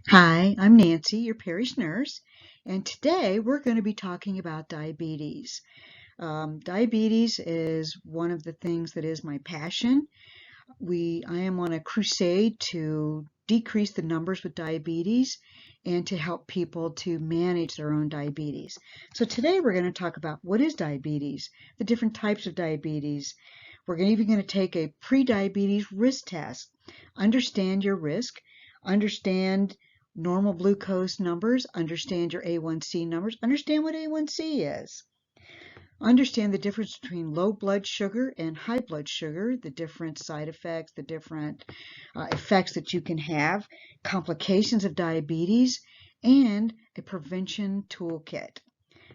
Hi, I'm Nancy, your parish nurse, and today we're going to be talking about diabetes. Diabetes is one of the things that is my passion. I am on a crusade to decrease the numbers with diabetes and to help people to manage their own diabetes. So today we're going to talk about what is diabetes, the different types of diabetes. We're even going to take a pre-diabetes risk test, understand your risk, understand normal glucose numbers, understand your A1C numbers, understand what A1C is. Understand the difference between low blood sugar and high blood sugar, the different side effects, the different effects that you can have, complications of diabetes, and a prevention toolkit.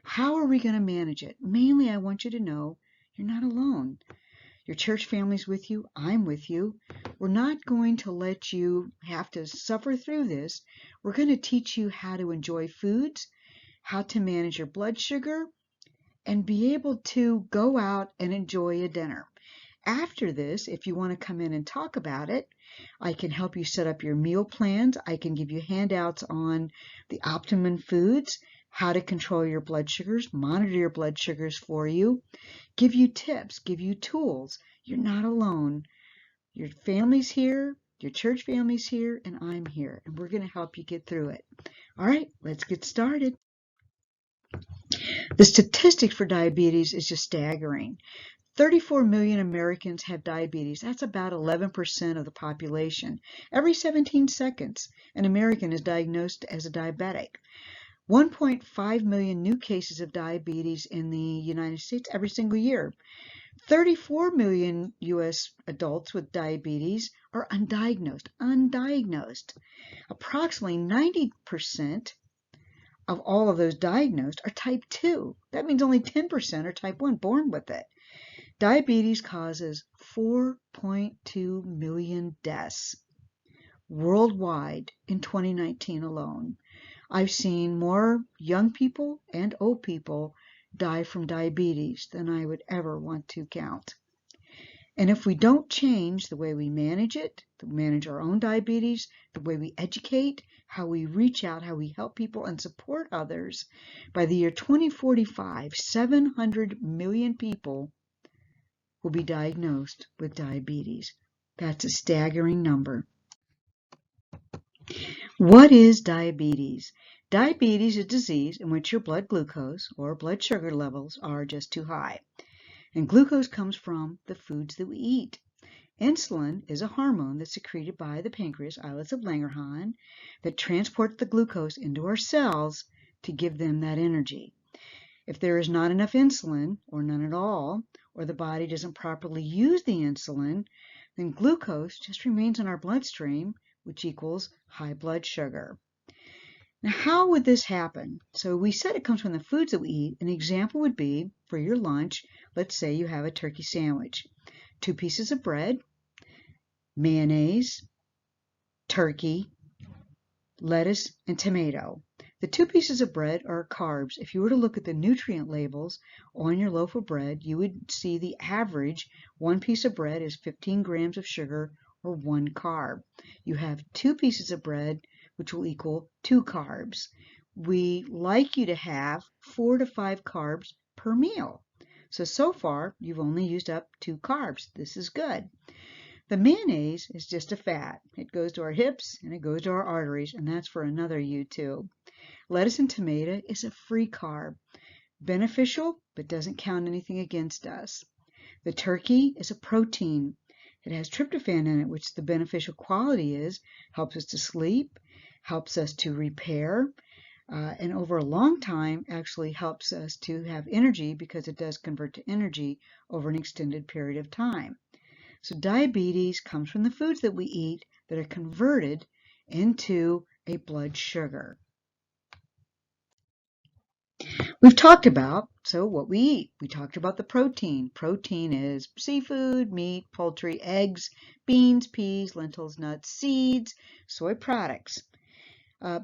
How are we going to manage it? Mainly, I want you to know you're not alone. Your church family's with you. I'm with you. We're not going to let you have to suffer through this. We're going to teach you how to enjoy foods, how to manage your blood sugar, and be able to go out and enjoy a dinner. After this, if you want to come in and talk about it, I can help you set up your meal plans. I can give you handouts on the optimum foods, how to control your blood sugars, monitor your blood sugars for you, give you tips, give you tools. You're not alone. Your family's here, your church family's here, and I'm here, and we're going to help you get through it. All right, let's get started. The statistics for diabetes is just staggering. 34 million Americans have diabetes. That's about 11% of the population. Every 17 seconds, an American is diagnosed as a diabetic. 1.5 million new cases of diabetes in the United States every single year. 34 million U.S. adults with diabetes are undiagnosed. Approximately 90% of all of those diagnosed are type 2. That means only 10% are type 1, born with it. Diabetes causes 4.2 million deaths worldwide in 2019 alone. I've seen more young people and old people die from diabetes than I would ever want to count. And if we don't change the way we manage it, to manage our own diabetes, the way we educate, how we reach out, how we help people and support others, by the year 2045, 700 million people will be diagnosed with diabetes. That's a staggering number. What is diabetes? Diabetes is a disease in which your blood glucose or blood sugar levels are just too high. And glucose comes from the foods that we eat. Insulin is a hormone that's secreted by the pancreas, islets of Langerhans, that transports the glucose into our cells to give them that energy. If there is not enough insulin, or none at all, or the body doesn't properly use the insulin, then glucose just remains in our bloodstream, which equals high blood sugar. Now, how would this happen? So we said it comes from the foods that we eat. An example would be for your lunch, let's say you have a turkey sandwich. 2 pieces of bread, mayonnaise, turkey, lettuce, and tomato. The 2 pieces of bread are carbs. If you were to look at the nutrient labels on your loaf of bread, you would see the average 1 piece of bread is 15 grams of sugar or 1 carb. You have 2 pieces of bread, which will equal 2 carbs. We like you to have 4 to 5 carbs per meal. So far, you've only used up 2 carbs. This is good. The mayonnaise is just a fat. It goes to our hips and it goes to our arteries, and that's for another YouTube. Lettuce and tomato is a free carb. Beneficial, but doesn't count anything against us. The turkey is a protein. It has tryptophan in it, which the beneficial quality is, helps us to sleep, helps us to repair, and over a long time actually helps us to have energy because it does convert to energy over an extended period of time. So diabetes comes from the foods that we eat that are converted into a blood sugar. We've talked about what we eat. We talked about the protein. Protein is seafood, meat, poultry, eggs, beans, peas, lentils, nuts, seeds, soy products.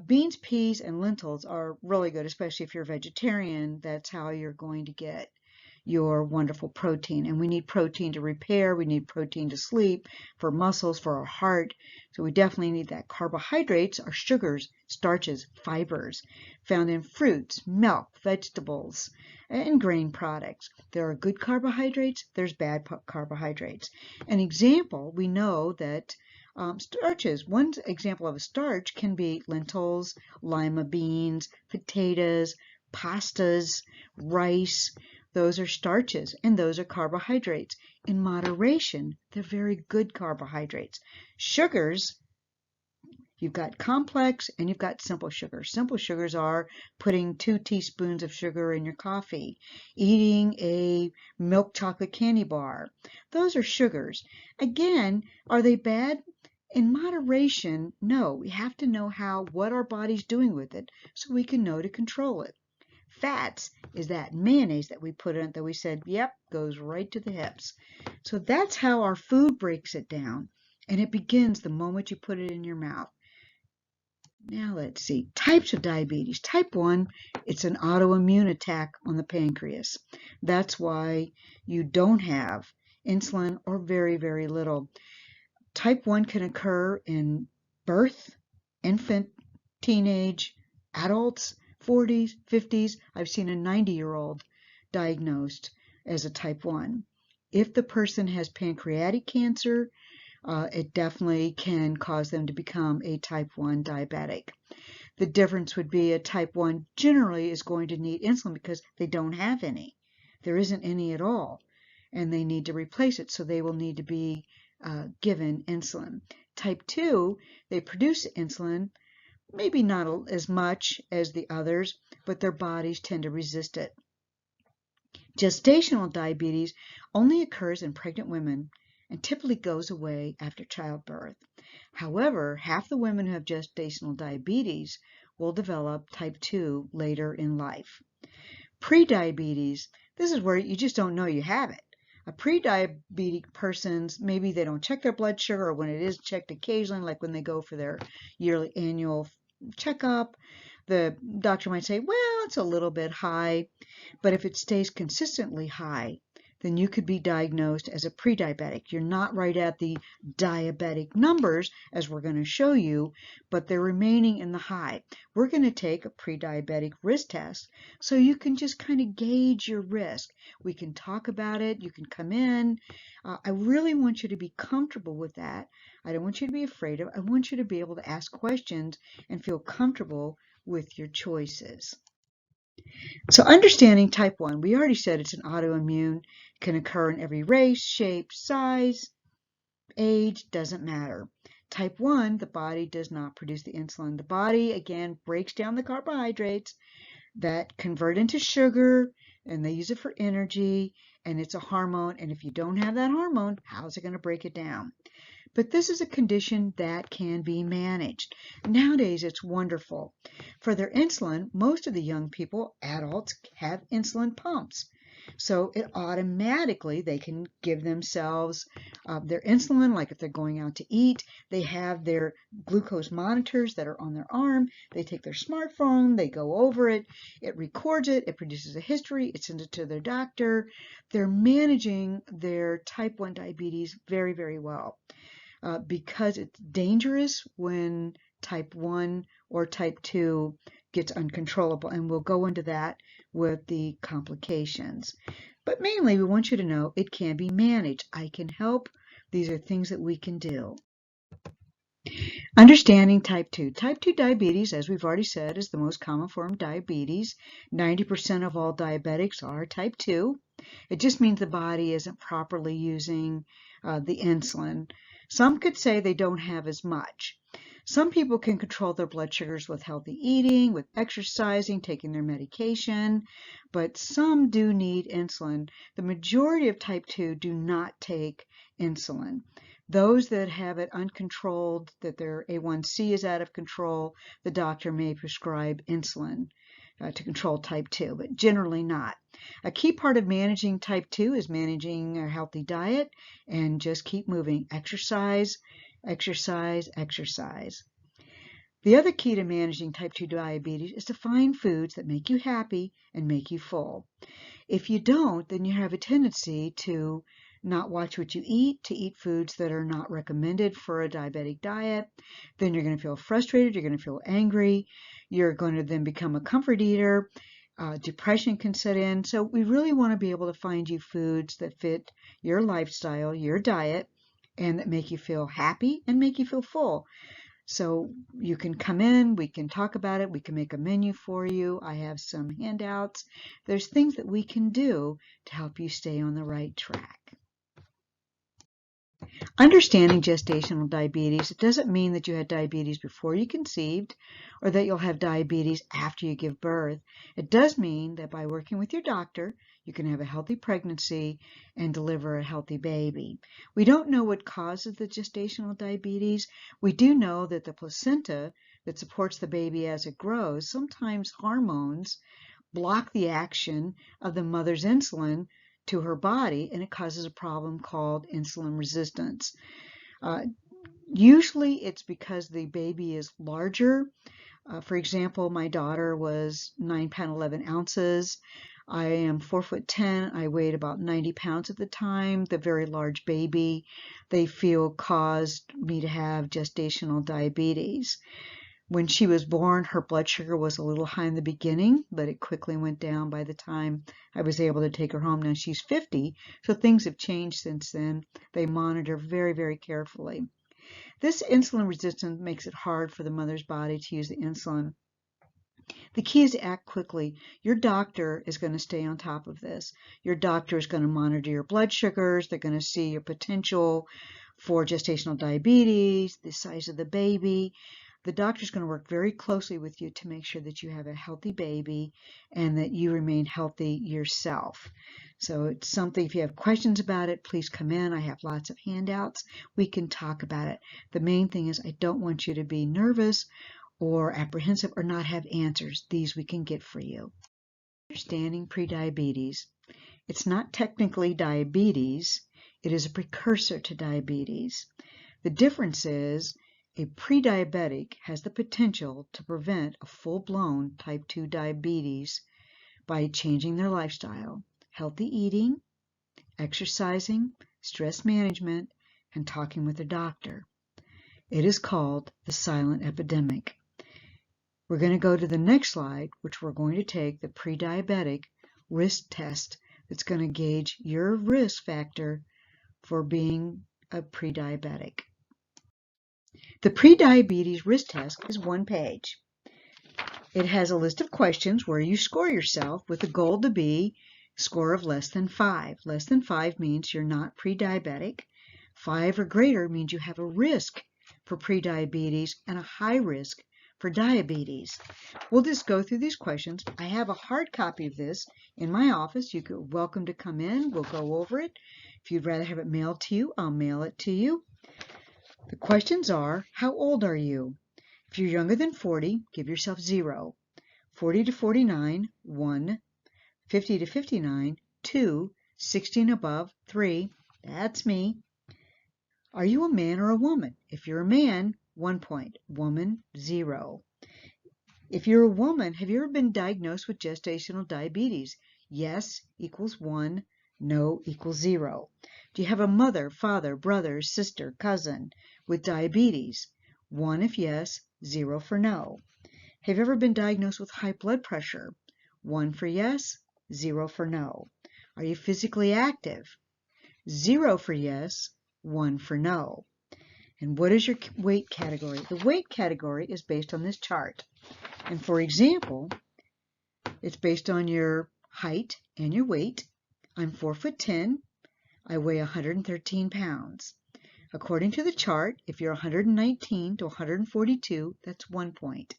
Beans, peas, and lentils are really good, especially if you're a vegetarian. That's how you're going to get your wonderful protein. And we need protein to repair, we need protein to sleep, for muscles, for our heart. So we definitely need that. Carbohydrates are sugars, starches, fibers found in fruits, milk, vegetables, and grain products. There are good carbohydrates, there's bad carbohydrates. An example, we know that starches. One example of a starch can be lentils, lima beans, potatoes, pastas, rice. Those are starches, and those are carbohydrates. In moderation, they're very good carbohydrates. Sugars, you've got complex and you've got simple sugars. Simple sugars are putting 2 teaspoons of sugar in your coffee, eating a milk chocolate candy bar. Those are sugars. Again, are they bad? In moderation, no. We have to know what our body's doing with it so we can know to control it. Fats is that mayonnaise that we put in that we said, yep, goes right to the hips. So that's how our food breaks it down. And it begins the moment you put it in your mouth. Now let's see. Types of diabetes. Type 1, it's an autoimmune attack on the pancreas. That's why you don't have insulin or very, very little. Type 1 can occur in birth, infant, teenage, adults, 40s, 50s. I've seen a 90-year-old diagnosed as a type 1. If the person has pancreatic cancer, it definitely can cause them to become a type 1 diabetic. The difference would be a type 1 generally is going to need insulin because they don't have any. There isn't any at all, and they need to replace it, so they will need to be given insulin. Type 2, they produce insulin, maybe not as much as the others, but their bodies tend to resist it. Gestational diabetes only occurs in pregnant women and typically goes away after childbirth. However, half the women who have gestational diabetes will develop type 2 later in life. Prediabetes, this is where you just don't know you have it. A pre-diabetic person's, maybe they don't check their blood sugar, or when it is checked occasionally, like when they go for their yearly annual checkup, the doctor might say, well, it's a little bit high, but if it stays consistently high, then you could be diagnosed as a pre-diabetic. You're not right at the diabetic numbers, as we're going to show you, but they're remaining in the high. We're going to take a pre-diabetic risk test so you can just kind of gauge your risk. We can talk about it. You can come in. I really want you to be comfortable with that. I don't want you to be afraid of it. I want you to be able to ask questions and feel comfortable with your choices. So understanding type 1, we already said it's an autoimmune, can occur in every race, shape, size, age, doesn't matter. Type 1, the body does not produce the insulin. The body, again, breaks down the carbohydrates that convert into sugar, and they use it for energy, and it's a hormone, and if you don't have that hormone, how's it going to break it down? But this is a condition that can be managed. Nowadays, it's wonderful. For their insulin, most of the young people, adults, have insulin pumps. So it automatically, they can give themselves their insulin, like if they're going out to eat. They have their glucose monitors that are on their arm. They take their smartphone, they go over it, it records it, it produces a history, it sends it to their doctor. They're managing their type 1 diabetes very, very well. Because it's dangerous when type 1 or type 2 gets uncontrollable, and we'll go into that with the complications. But mainly, we want you to know it can be managed. I can help. These are things that we can do. Understanding type 2. Type 2 diabetes, as we've already said, is the most common form of diabetes. 90% of all diabetics are type 2. It just means the body isn't properly using the insulin. Some could say they don't have as much. Some people can control their blood sugars with healthy eating, with exercising, taking their medication, but some do need insulin. The majority of type 2 do not take insulin. Those that have it uncontrolled, that their A1C is out of control, the doctor may prescribe insulin to control type 2, but generally not. A key part of managing type 2 is managing a healthy diet and just keep moving. Exercise, exercise, exercise. The other key to managing type 2 diabetes is to find foods that make you happy and make you full. If you don't, then you have a tendency to not watch what you eat, to eat foods that are not recommended for a diabetic diet. Then you're going to feel frustrated, you're going to feel angry, you're going to then become a comfort eater. Depression can set in. So we really want to be able to find you foods that fit your lifestyle, your diet, and that make you feel happy and make you feel full. So you can come in, we can talk about it, we can make a menu for you. I have some handouts. There's things that we can do to help you stay on the right track. Understanding gestational diabetes, it doesn't mean that you had diabetes before you conceived or that you'll have diabetes after you give birth. It does mean that by working with your doctor, you can have a healthy pregnancy and deliver a healthy baby. We don't know what causes the gestational diabetes. We do know that the placenta that supports the baby as it grows, sometimes hormones block the action of the mother's insulin to her body, and it causes a problem called insulin resistance. Usually it's because the baby is larger. For example, my daughter was 9 pounds 11 ounces. I am 4'10". I weighed about 90 pounds at the time. The very large baby, they feel, caused me to have gestational diabetes. When she was born, her blood sugar was a little high in the beginning, but it quickly went down by the time I was able to take her home. Now she's 50, so things have changed since then. They monitor very, very carefully. This insulin resistance makes it hard for the mother's body to use the insulin. The key is to act quickly. Your doctor is going to stay on top of this. Your doctor is going to monitor your blood sugars. They're going to see your potential for gestational diabetes, the size of the baby. The doctor is going to work very closely with you to make sure that you have a healthy baby and that you remain healthy yourself. So it's something, if you have questions about it, please come in. I have lots of handouts. We can talk about it. The main thing is I don't want you to be nervous or apprehensive or not have answers. These we can get for you. Understanding prediabetes. It's not technically diabetes. It is a precursor to diabetes. The difference is a prediabetic has the potential to prevent a full-blown type 2 diabetes by changing their lifestyle, healthy eating, exercising, stress management, and talking with a doctor. It is called the silent epidemic. We're going to go to the next slide, which we're going to take the pre-diabetic risk test that's going to gauge your risk factor for being a pre-diabetic. The pre-diabetes risk test is one page. It has a list of questions where you score yourself with a goal to be a score of less than 5. Less than 5 means you're not pre-diabetic. 5 or greater means you have a risk for pre-diabetes and a high risk for diabetes. We'll just go through these questions. I have a hard copy of this in my office. You're welcome to come in. We'll go over it. If you'd rather have it mailed to you, I'll mail it to you. The questions are, how old are you? If you're younger than 40, give yourself 0. 40 to 49, 1. 50 to 59, 2. 60 and above, 3. That's me. Are you a man or a woman? If you're a man, 1 point. Woman, 0. If you're a woman, have you ever been diagnosed with gestational diabetes? Yes equals 1. No equals 0. Do you have a mother, father, brother, sister, cousin with diabetes? 1 if yes, 0 for no. Have you ever been diagnosed with high blood pressure? 1 for yes, 0 for no. Are you physically active? 0 for yes, 1 for no. And what is your weight category? The weight category is based on this chart. And for example, it's based on your height and your weight. I'm 4'10". I weigh 113 pounds. According to the chart, if you're 119 to 142, that's 1 point.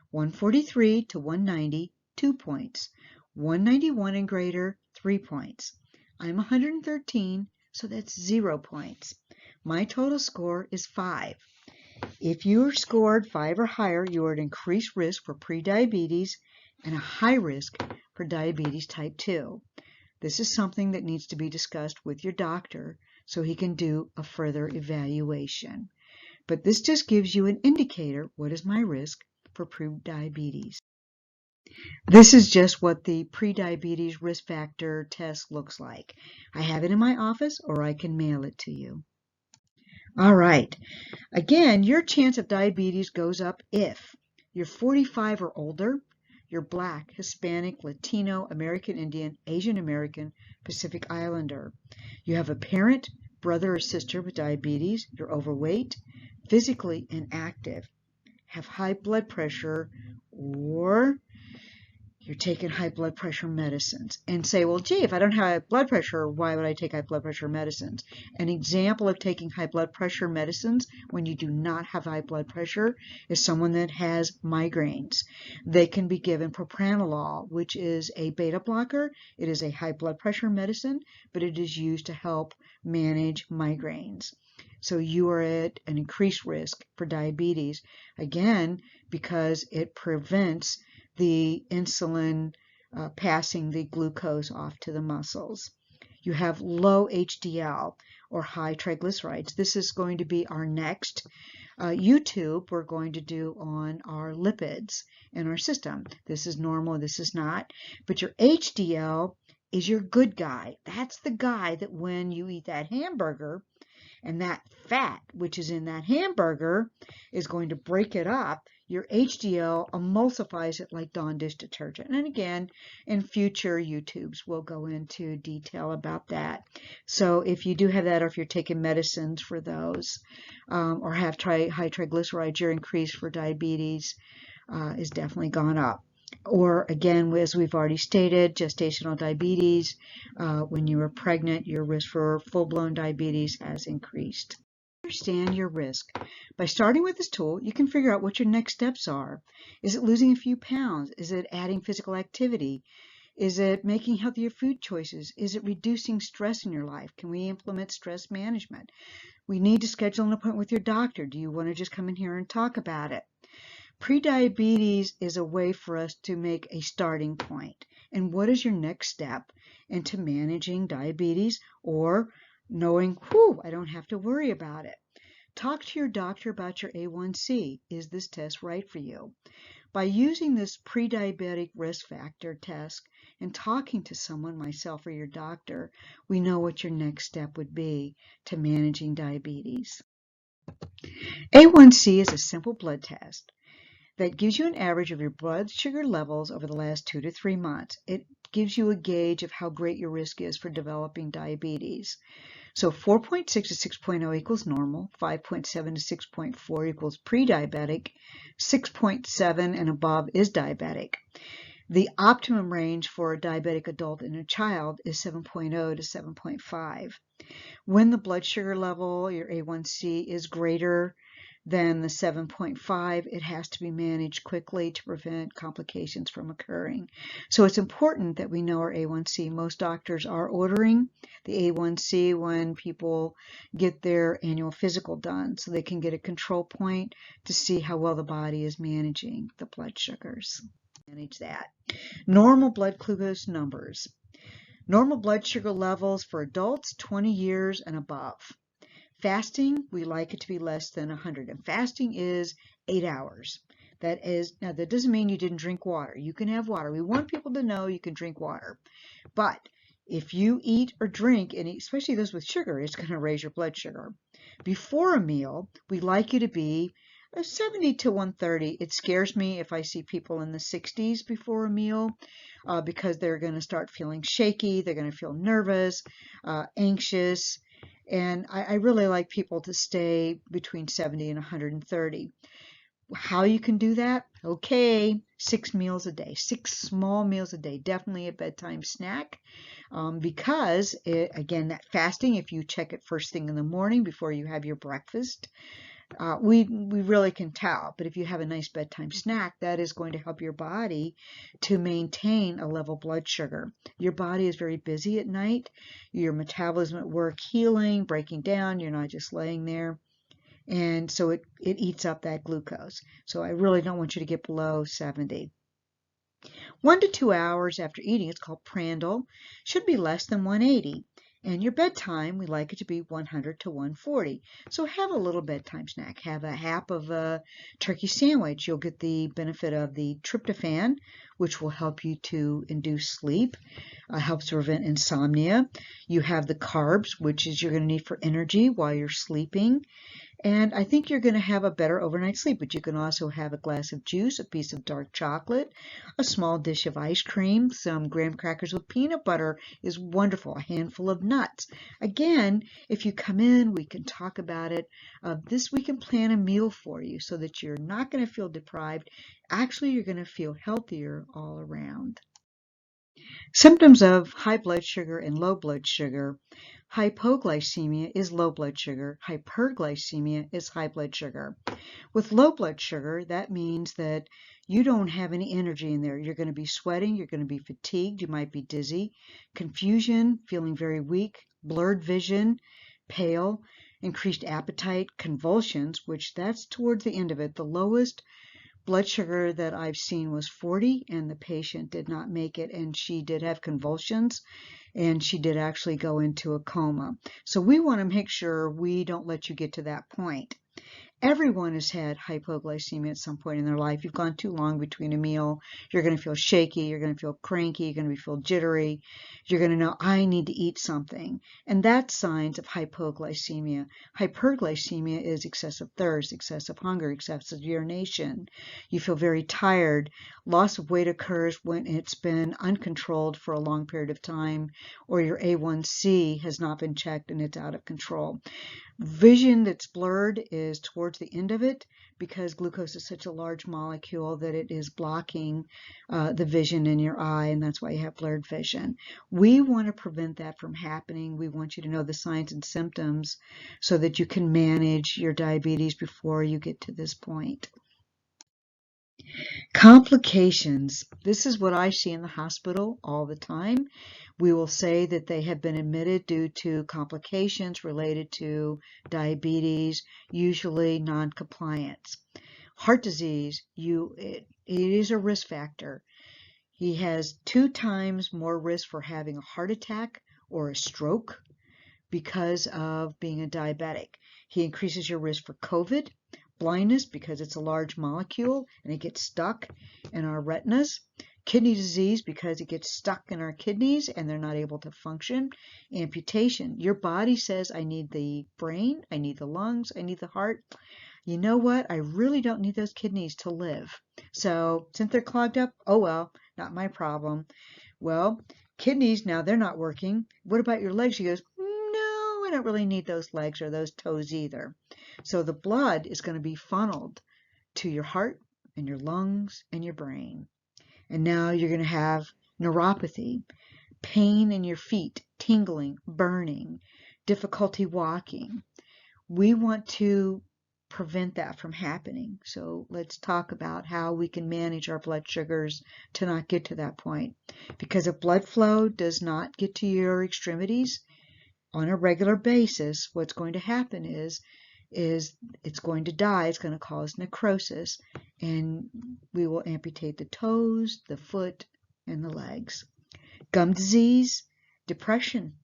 143 to 190, 2 points. 191 and greater, 3 points. I'm 113, so that's 0 points. My total score is 5. If you are scored 5 or higher, you are at increased risk for prediabetes and a high risk for diabetes type 2. This is something that needs to be discussed with your doctor so he can do a further evaluation. But this just gives you an indicator. What is my risk for prediabetes? This is just what the prediabetes risk factor test looks like. I have it in my office, or I can mail it to you. All right. Again, your chance of diabetes goes up if you're 45 or older, you're Black, Hispanic, Latino, American Indian, Asian American, Pacific Islander. You have a parent, brother or sister with diabetes, you're overweight, physically inactive, have high blood pressure, or you're taking high blood pressure medicines. And say, well, gee, if I don't have high blood pressure, why would I take high blood pressure medicines? An example of taking high blood pressure medicines when you do not have high blood pressure is someone that has migraines. They can be given propranolol, which is a beta blocker. It is a high blood pressure medicine, but it is used to help manage migraines. So you are at an increased risk for diabetes, again, because it prevents the insulin passing the glucose off to the muscles. You have low HDL or high triglycerides. This is going to be our next YouTube we're going to do on our lipids in our system. This is normal, this is not. But your HDL is your good guy. That's the guy that when you eat that hamburger, and that fat which is in that hamburger is going to break it up, your HDL emulsifies it like Dawn dish detergent. And again, in future YouTubes, we'll go into detail about that. So if you do have that, or if you're taking medicines for those, or have high triglycerides, your increase for diabetes is definitely gone up. Or again, as we've already stated, gestational diabetes, when you are pregnant, your risk for full-blown diabetes has increased. Understand your risk. By starting with this tool, you can figure out what your next steps are. Is it losing a few pounds? Is it adding physical activity? Is it making healthier food choices? Is it reducing stress in your life? Can we implement stress management? We need to schedule an appointment with your doctor. Do you want to just come in here and talk about it? Prediabetes is a way for us to make a starting point. And what is your next step into managing diabetes or knowing, whew, I don't have to worry about it? Talk to your doctor about your A1C. Is this test right for you? By using this pre-diabetic risk factor test and talking to someone, myself or your doctor, we know what your next step would be to managing diabetes. A1C is a simple blood test that gives you an average of your blood sugar levels over the last 2 to 3 months. It gives you a gauge of how great your risk is for developing diabetes. So 4.6 to 6.0 equals normal, 5.7 to 6.4 equals pre-diabetic, 6.7 and above is diabetic. The optimum range for a diabetic adult and a child is 7.0 to 7.5. When the blood sugar level, your A1C, is greater than the 7.5, it has to be managed quickly to prevent complications from occurring. So it's important that we know our A1C. Most doctors are ordering the A1C when people get their annual physical done, so they can get a control point to see how well the body is managing the blood sugars. Manage that. Normal blood glucose numbers. Normal blood sugar levels for adults 20 years and above. Fasting, we like it to be less than 100, and fasting is 8 hours. Now that doesn't mean you didn't drink water. You can have water. We want people to know you can drink water. But if you eat or drink, and especially those with sugar, it's going to raise your blood sugar. Before a meal, we like you to be 70 to 130. It scares me if I see people in the 60s before a meal because they're going to start feeling shaky. They're going to feel nervous, anxious. And I really like people to stay between 70 and 130. How you can do that? Okay, 6 meals a day, 6 small meals a day, definitely a bedtime snack. Because, again, that fasting, if you check it first thing in the morning before you have your breakfast, we really can tell. But if you have a nice bedtime snack, that is going to help your body to maintain a level blood sugar. Your body is very busy at night. Your metabolism at work healing, breaking down. You're not just laying there. And so it eats up that glucose. So I really don't want you to get below 70. 1 to 2 hours after eating, it's called prandial, should be less than 180. And your bedtime, we like it to be 100 to 140. So have a little bedtime snack. Have a half of a turkey sandwich. You'll get the benefit of the tryptophan, which will help you to induce sleep, helps prevent insomnia. You have the carbs, which is you're going to need for energy while you're sleeping. And I think you're going to have a better overnight sleep, but you can also have a glass of juice, a piece of dark chocolate, a small dish of ice cream, some graham crackers with peanut butter is wonderful, a handful of nuts. Again, if you come in, we can talk about it. We can plan a meal for you so that you're not going to feel deprived. Actually, you're going to feel healthier all around. Symptoms of high blood sugar and low blood sugar. Hypoglycemia is low blood sugar. Hyperglycemia is high blood sugar. With low blood sugar, that means that you don't have any energy in there. You're going to be sweating. You're going to be fatigued. You might be dizzy, confusion, feeling very weak, blurred vision, pale, increased appetite, convulsions, which that's towards the end of it. The lowest blood sugar that I've seen was 40, and the patient did not make it, and she did have convulsions, and she did actually go into a coma. So we want to make sure we don't let you get to that point. Everyone has had hypoglycemia at some point in their life. You've gone too long between a meal. You're going to feel shaky. You're going to feel cranky. You're going to feel jittery. You're going to know, I need to eat something. And that's signs of hypoglycemia. Hyperglycemia is excessive thirst, excessive hunger, excessive urination. You feel very tired. Loss of weight occurs when it's been uncontrolled for a long period of time, or your A1C has not been checked and it's out of control. Vision that's blurred is towards the end of it because glucose is such a large molecule that it is blocking the vision in your eye, and that's why you have blurred vision. We want to prevent that from happening. We want you to know the signs and symptoms so that you can manage your diabetes before you get to this point. Complications. This is what I see in the hospital all the time. We will say that they have been admitted due to complications related to diabetes, usually non-compliance. Heart disease, it is a risk factor. He has 2 times more risk for having a heart attack or a stroke because of being a diabetic. He increases your risk for COVID, blindness because it's a large molecule and it gets stuck in our retinas, kidney disease because it gets stuck in our kidneys and they're not able to function, amputation. Your body says, I need the brain, I need the lungs, I need the heart. You know what? I really don't need those kidneys to live. So since they're clogged up, oh well, not my problem. Well, kidneys, now they're not working. What about your legs? She goes, no, I don't really need those legs or those toes either. So the blood is going to be funneled to your heart and your lungs and your brain. And now you're going to have neuropathy, pain in your feet, tingling, burning, difficulty walking. We want to prevent that from happening. So let's talk about how we can manage our blood sugars to not get to that point. Because if blood flow does not get to your extremities on a regular basis, what's going to happen is it's going to die. It's going to cause necrosis, and we will amputate the toes, the foot, and the legs. Gum disease, depression.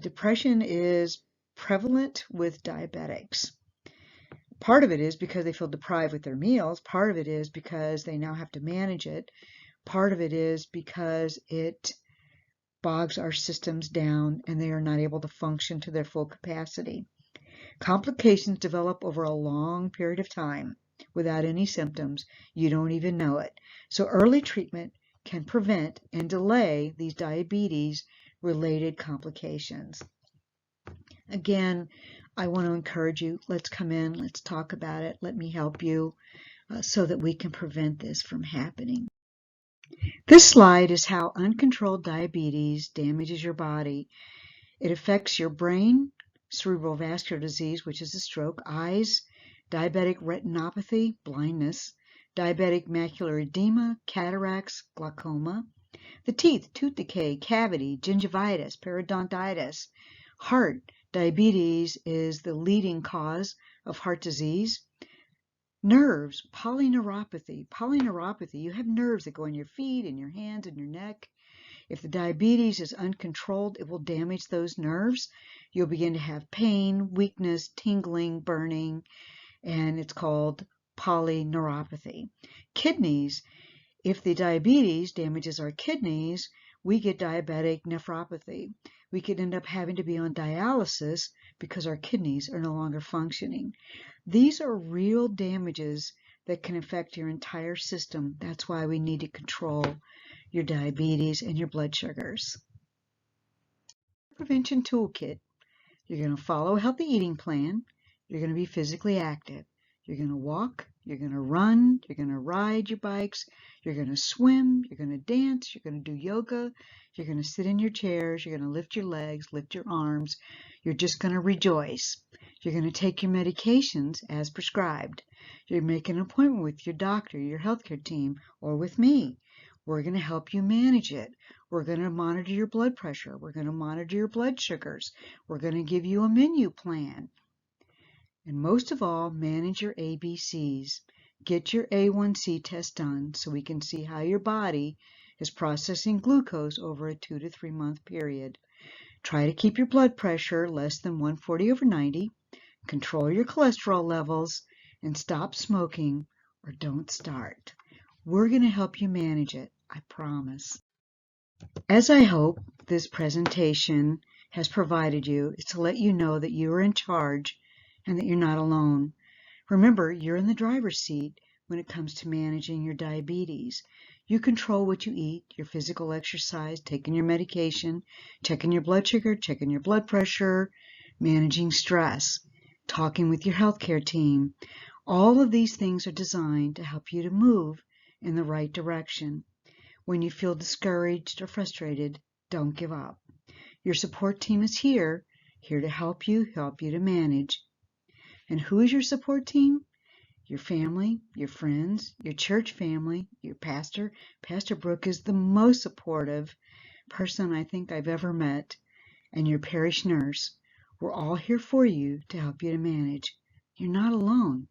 Depression is prevalent with diabetics. Part of it is because they feel deprived with their meals. Part of it is because they now have to manage it. Part of it is because it bogs our systems down and they are not able to function to their full capacity. Complications develop over a long period of time without any symptoms. You don't even know it. So early treatment can prevent and delay these diabetes-related complications. Again, I want to encourage you, let's come in, let's talk about it, let me help you so that we can prevent this from happening. This slide is how uncontrolled diabetes damages your body. It affects your brain, cerebral vascular disease, which is a stroke, eyes, diabetic retinopathy, blindness, diabetic macular edema, cataracts, glaucoma, the teeth, tooth decay, cavity, gingivitis, periodontitis, heart. Diabetes is the leading cause of heart disease. Nerves, polyneuropathy. Polyneuropathy, you have nerves that go in your feet, in your hands, in your neck. If the diabetes is uncontrolled, it will damage those nerves. You'll begin to have pain, weakness, tingling, burning, and it's called polyneuropathy. Kidneys, if the diabetes damages our kidneys, we get diabetic nephropathy. We could end up having to be on dialysis because our kidneys are no longer functioning. These are real damages that can affect your entire system. That's why we need to control your diabetes and your blood sugars. Prevention toolkit. You're going to follow a healthy eating plan. You're going to be physically active. You're going to walk, you're going to run, you're going to ride your bikes, you're going to swim, you're going to dance, you're going to do yoga, you're going to sit in your chairs, you're going to lift your legs, lift your arms. You're just going to rejoice. You're going to take your medications as prescribed. You're making an appointment with your doctor, your healthcare team, or with me. We're going to help you manage it. We're going to monitor your blood pressure. We're going to monitor your blood sugars. We're going to give you a menu plan. And most of all, manage your ABCs. Get your A1C test done so we can see how your body is processing glucose over a 2 to 3 month period. Try to keep your blood pressure less than 140/90. Control your cholesterol levels and stop smoking or don't start. We're going to help you manage it, I promise. As I hope this presentation has provided you, is to let you know that you are in charge and that you're not alone. Remember, you're in the driver's seat when it comes to managing your diabetes. You control what you eat, your physical exercise, taking your medication, checking your blood sugar, checking your blood pressure, managing stress, talking with your healthcare team. All of these things are designed to help you to move in the right direction. When you feel discouraged or frustrated, don't give up. Your support team is here to help you to manage. And who is your support team? Your family, your friends, your church family, your pastor. Pastor Brooke is the most supportive person I think I've ever met, and your parish nurse. We're all here for you to help you to manage. You're not alone.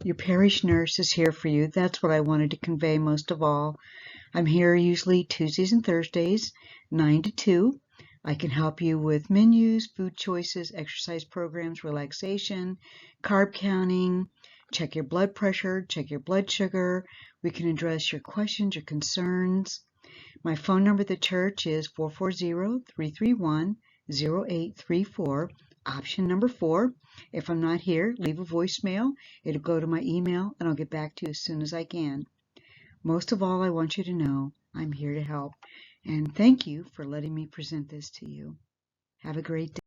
Your parish nurse is here for you. That's what I wanted to convey most of all. I'm here usually Tuesdays and Thursdays, 9 to 2. I can help you with menus, food choices, exercise programs, relaxation, carb counting, check your blood pressure, check your blood sugar. We can address your questions, your concerns. My phone number at the church is 440-331-0834, option number 4. If I'm not here, leave a voicemail. It'll go to my email, and I'll get back to you as soon as I can. Most of all, I want you to know I'm here to help. And thank you for letting me present this to you. Have a great day.